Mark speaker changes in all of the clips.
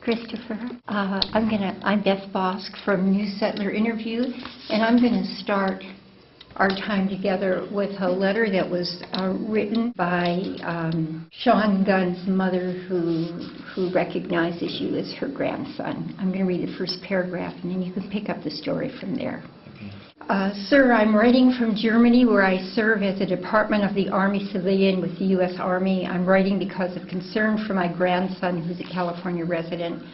Speaker 1: Christopher. I'm Beth Bosk from New Settler Interview, and I'm going to start our time together with a letter that was written by Sean Gunn's mother, who recognizes you as her grandson. I'm going to read the first paragraph, and then you can pick up the story from there. Sir, I'm writing from Germany, where I serve as a Department of the Army civilian with the U.S. Army. I'm writing because of concern for my grandson, who's a California resident.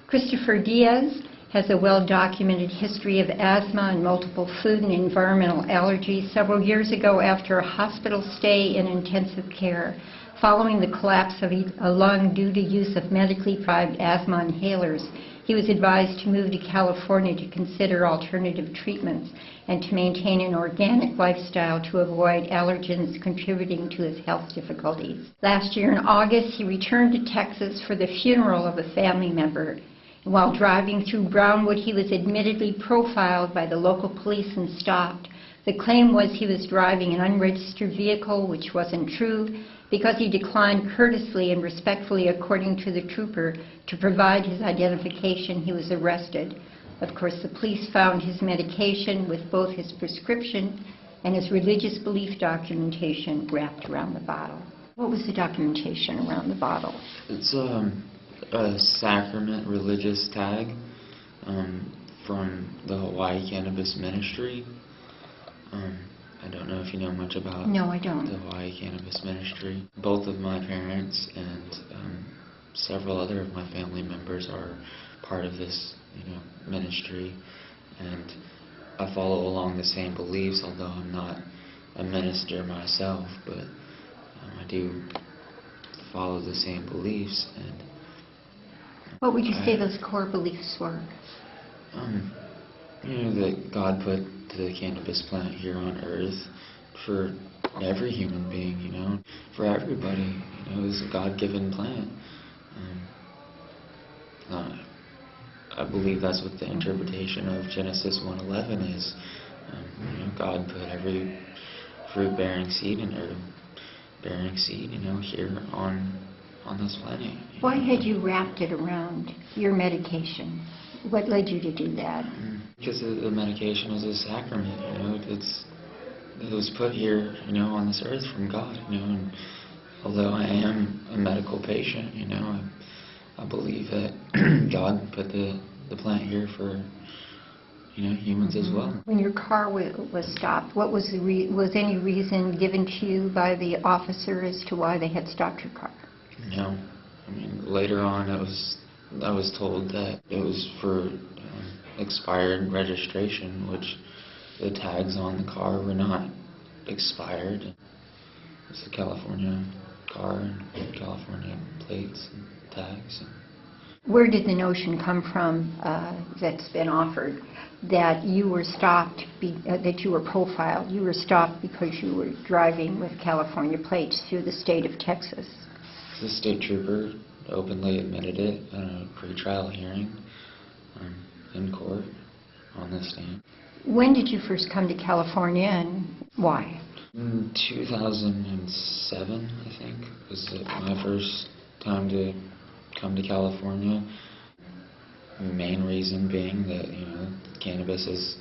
Speaker 1: Christopher Diaz has a well-documented history of asthma and multiple food and environmental allergies. Several years ago, after a hospital stay in intensive care, following the collapse of a lung due to use of medically prescribed asthma inhalers, he was advised to move to California to consider alternative treatments and to maintain an organic lifestyle to avoid allergens contributing to his health difficulties. Last year in August, he returned to Texas for the funeral of a family member. While driving through Brownwood, he was admittedly profiled by the local police and stopped. The claim was he was driving an unregistered vehicle, which wasn't true. Because he declined courteously and respectfully, according to the trooper, to provide his identification, he was arrested. Of course, the police found his medication with both his prescription and his religious belief documentation wrapped around the bottle. What was the documentation around the bottle?
Speaker 2: It's a sacrament religious tag from the Hawaii Cannabis Ministry. I don't know if you know much about
Speaker 1: No, I don't.
Speaker 2: the Hawaii Cannabis Ministry. Both of my parents and several other of my family members are part of this, ministry, and I follow along the same beliefs, although I'm not a minister myself, but I do follow the same beliefs. And
Speaker 1: what would you say those core beliefs were?
Speaker 2: That God put the cannabis plant here on earth for every human being, for everybody, it's a God-given plant. I believe that's what the interpretation of Genesis 1:11 is. God put every fruit-bearing seed and herb-bearing seed, here on this planet.
Speaker 1: Why had you wrapped it around your medication? What led you to do that?
Speaker 2: Because the medication is a sacrament, it was put here, on this earth from God, and although I am a medical patient, I believe that God put the plant here for, humans as well.
Speaker 1: When your car was stopped, what was was any reason given to you by the officer as to why they had stopped your car?
Speaker 2: No. Later on, I was told that it was for expired registration, which the tags on the car were not expired. It's a California car and California plates and tags.
Speaker 1: Where did the notion come from that's been offered that you were stopped, that you were profiled? You were stopped because you were driving with California plates through the state of Texas.
Speaker 2: The state trooper openly admitted it at a pre-trial hearing in court on the stand.
Speaker 1: When did you first come to California and why?
Speaker 2: In 2007, I think, was my first time to come to California. The main reason being that, cannabis is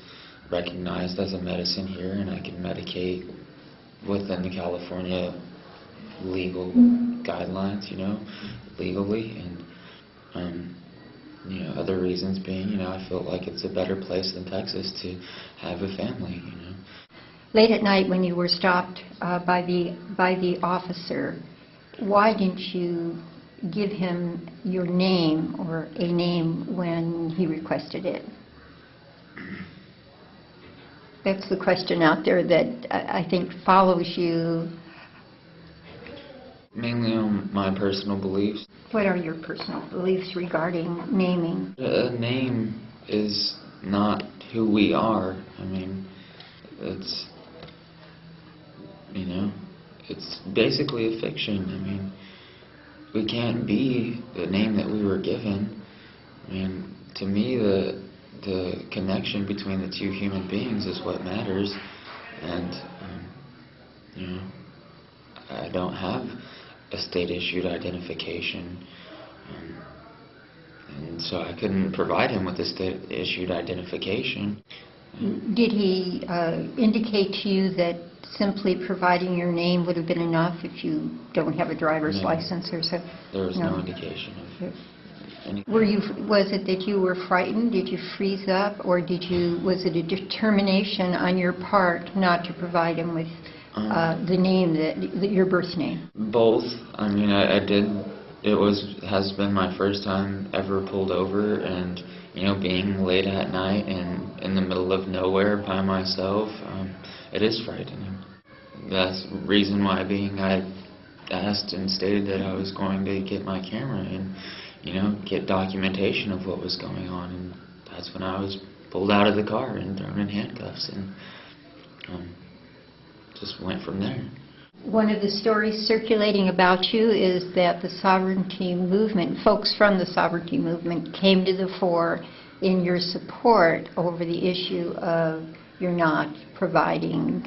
Speaker 2: recognized as a medicine here, and I can medicate within the California legal guidelines, legally, and other reasons being, I feel like it's a better place than Texas to have a family,
Speaker 1: Late at night when you were stopped by the officer, why didn't you give him your name or a name when he requested it? That's the question out there that I think follows you.
Speaker 2: Mainly on my personal beliefs.
Speaker 1: What are your personal beliefs regarding naming?
Speaker 2: A name is not who we are. It's, it's basically a fiction. We can't be the name that we were given. To me, the connection between the two human beings is what matters. And, I don't have a state-issued identification. and so I couldn't provide him with the state-issued identification.
Speaker 1: Did he indicate to you that simply providing your name would have been enough if you don't have a driver's
Speaker 2: No.
Speaker 1: license or so?
Speaker 2: There was no indication of anything.
Speaker 1: Was it that you were frightened? Did you freeze up, or was it a determination on your part not to provide him with the name your birth name?
Speaker 2: Both. I mean, I did. It has been my first time ever pulled over, and being late at night and in the middle of nowhere by myself, it is frightening. That's the reason why I asked and stated that I was going to get my camera and get documentation of what was going on, and that's when I was pulled out of the car and thrown in handcuffs, and just went from there.
Speaker 1: One of the stories circulating about you is that the sovereignty movement, folks from the sovereignty movement, came to the fore in your support over the issue of your not providing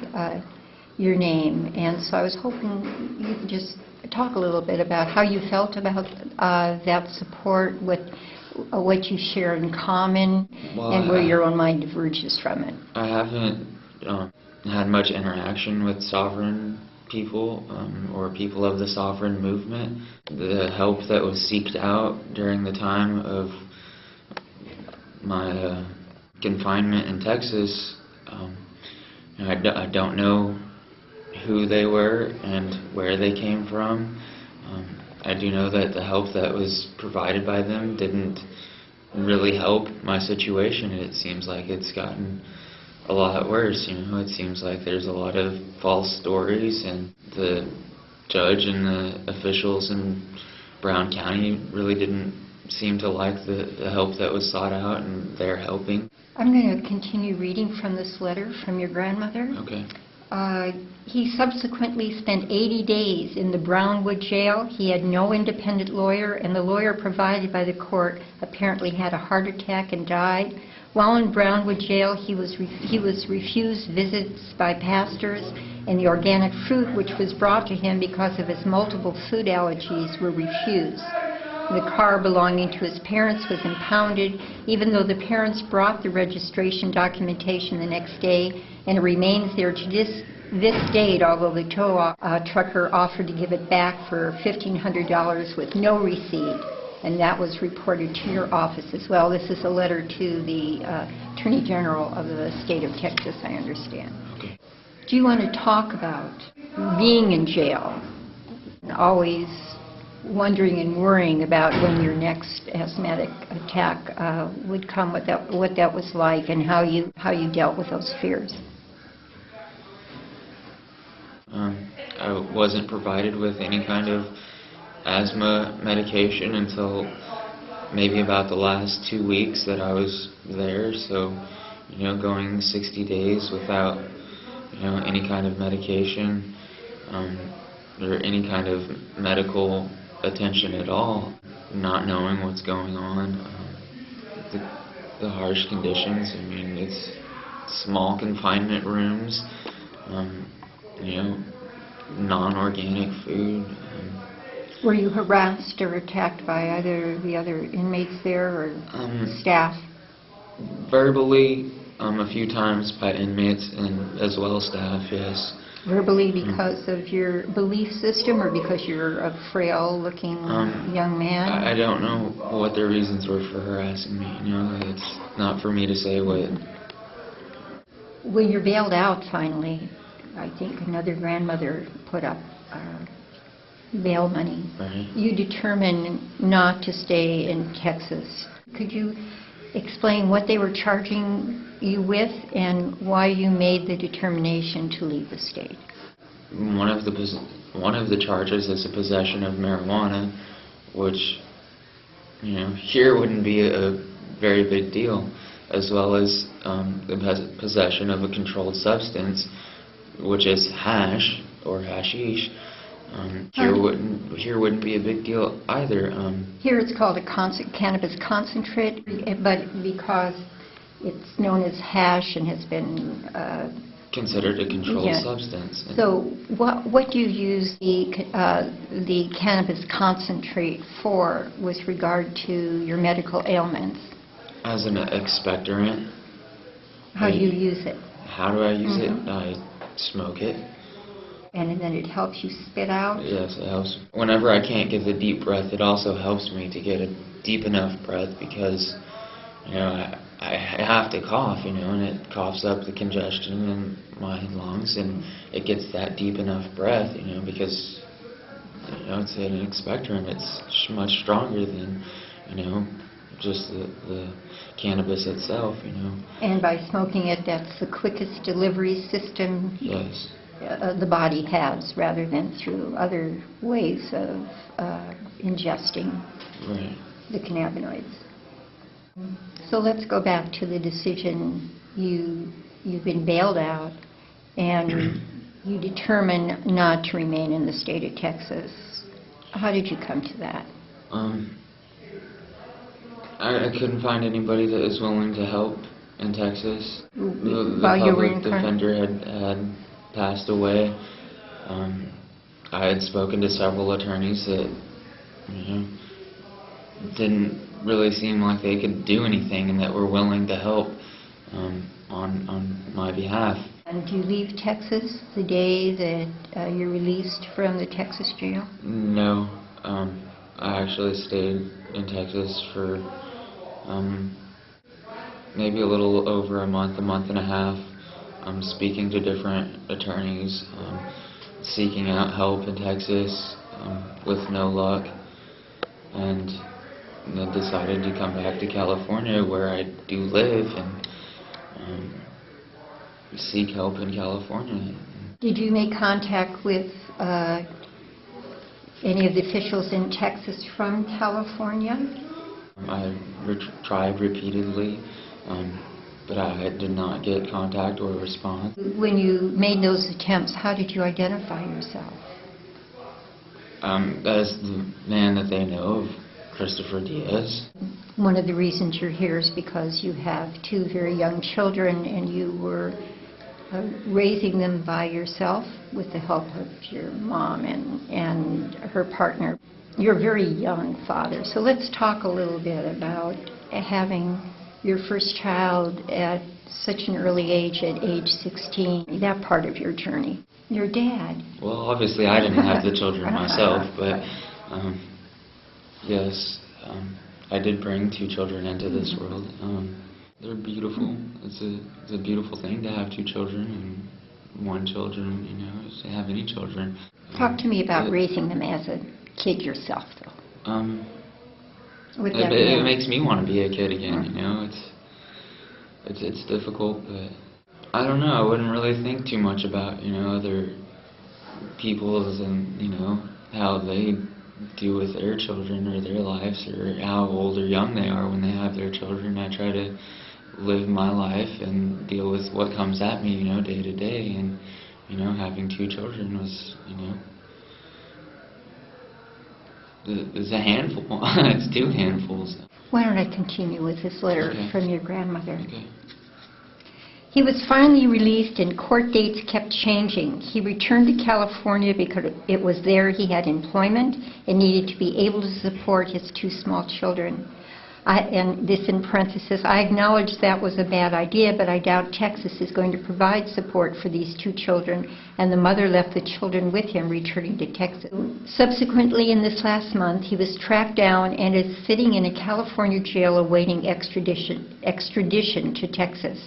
Speaker 1: your name. And so I was hoping you could just talk a little bit about how you felt about that support, what you share in common, and where your own mind diverges from it.
Speaker 2: I haven't had much interaction with sovereign people or people of the sovereign movement. The help that was seeked out during the time of my confinement in Texas, I don't know who they were and where they came from. I do know that the help that was provided by them didn't really help my situation. It seems like it's gotten a lot worse. It seems like there's a lot of false stories, and the judge and the officials in Brown County really didn't seem to like the help that was sought out, and they're helping.
Speaker 1: I'm going to continue reading from this letter from your grandmother.
Speaker 2: Okay.
Speaker 1: He subsequently spent 80 days in the Brownwood jail. He had no independent lawyer, and the lawyer provided by the court apparently had a heart attack and died. While in Brownwood jail, he was refused visits by pastors, and the organic fruit which was brought to him because of his multiple food allergies were refused. The car belonging to his parents was impounded, even though the parents brought the registration documentation the next day, and it remains there to this date, although the tow trucker offered to give it back for $1,500 with no receipt, and that was reported to your office as well. This is a letter to the Attorney General of the state of Texas, I understand.
Speaker 2: Okay.
Speaker 1: Do you want to talk about being in jail, always wondering and worrying about when your next asthmatic attack would come, what that was like, and how you dealt with those fears?
Speaker 2: I wasn't provided with any kind of asthma medication until maybe about the last 2 weeks that I was there. So, going 60 days without, any kind of medication or any kind of medical attention at all, not knowing what's going on, the harsh conditions. I mean, it's small confinement rooms, non-organic food.
Speaker 1: Were you harassed or attacked by either the other inmates there or staff?
Speaker 2: Verbally, a few times by inmates and as well as staff, yes.
Speaker 1: Verbally because of your belief system, or because you're a frail-looking young man?
Speaker 2: I don't know what their reasons were for harassing me. It's not for me to say what.
Speaker 1: When you're bailed out finally, I think another grandmother put up bail money.
Speaker 2: Right.
Speaker 1: You determined not to stay in Texas. Could you explain what they were charging you with and why you made the determination to leave the state?
Speaker 2: One of the charges is a possession of marijuana, which here wouldn't be a very big deal, as well as the possession of a controlled substance, which is hash or hashish. Here wouldn't be a big deal either.
Speaker 1: Here it's called a cannabis concentrate, but because it's known as hash and has been
Speaker 2: considered a controlled
Speaker 1: Yeah.
Speaker 2: substance. And
Speaker 1: So what do you use the cannabis concentrate for with regard to your medical ailments?
Speaker 2: as an expectorant,
Speaker 1: How do you use it?
Speaker 2: how do I use
Speaker 1: Mhm.
Speaker 2: it? I smoke it.
Speaker 1: And then it helps you spit out?
Speaker 2: Yes, it helps. Whenever I can't get the deep breath, it also helps me to get a deep enough breath because, I have to cough, and it coughs up the congestion in my lungs, and it gets that deep enough breath, because, it's an expectorant. It's much stronger than, just the cannabis itself.
Speaker 1: And by smoking it, that's the quickest delivery system
Speaker 2: Yes.
Speaker 1: the body has, rather than through other ways of ingesting
Speaker 2: Right.
Speaker 1: the cannabinoids. So let's go back to the decision. You've been bailed out, and you determine not to remain in the state of Texas. How did you come to that?
Speaker 2: I couldn't find anybody that was willing to help in Texas. The
Speaker 1: While you were
Speaker 2: public
Speaker 1: in
Speaker 2: defender had passed away. I had spoken to several attorneys that didn't really seem like they could do anything and that were willing to help on my behalf.
Speaker 1: And do you leave Texas the day that you're released from the Texas jail?
Speaker 2: No, I actually stayed in Texas for maybe a little over a month and a half. Speaking to different attorneys, seeking out help in Texas with no luck, and then decided to come back to California where I do live and seek help in California.
Speaker 1: Did you make contact with any of the officials in Texas from California?
Speaker 2: I tried repeatedly, but I did not get contact or response.
Speaker 1: When you made those attempts, how did you identify yourself?
Speaker 2: As the man that they know of, Christopher Diaz.
Speaker 1: One of the reasons you're here is because you have two very young children, and you were raising them by yourself with the help of your mom and her partner. You're a very young father, so let's talk a little bit about having your first child at such an early age, at age 16, that part of your journey. Your dad.
Speaker 2: Well, obviously I didn't have the children myself, but yes, I did bring two children into this world. They're beautiful. It's a beautiful thing to have two children and one children, to have any children.
Speaker 1: Talk to me about raising them as a kid yourself, though.
Speaker 2: It makes me want to be a kid again. It's difficult, but I don't know. I wouldn't really think too much about other people's and how they deal with their children or their lives or how old or young they are when they have their children. I try to live my life and deal with what comes at me, day to day. And having two children was, it's a handful. It's two handfuls.
Speaker 1: Why don't I continue with this letter from your grandmother?
Speaker 2: Okay.
Speaker 1: He was finally released and court dates kept changing. He returned to California because it was there he had employment and needed to be able to support his two small children. And this in parenthesis, I acknowledge that was a bad idea, but I doubt Texas is going to provide support for these two children, and the mother left the children with him, returning to Texas. Subsequently, in this last month, he was tracked down and is sitting in a California jail awaiting extradition to Texas.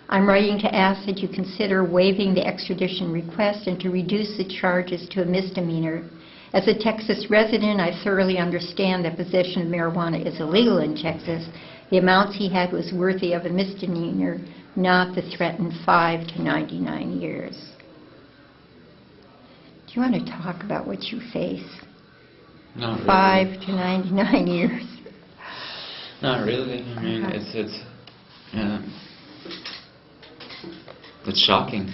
Speaker 1: I'm writing to ask that you consider waiving the extradition request and to reduce the charges to a misdemeanor. As a Texas resident, I thoroughly understand that possession of marijuana is illegal in Texas. The amounts he had was worthy of a misdemeanor, not the threatened 5 to 99 years. Do you want to talk about what you face?
Speaker 2: Not really.
Speaker 1: 5 to 99 years.
Speaker 2: Not really. I mean, it's shocking.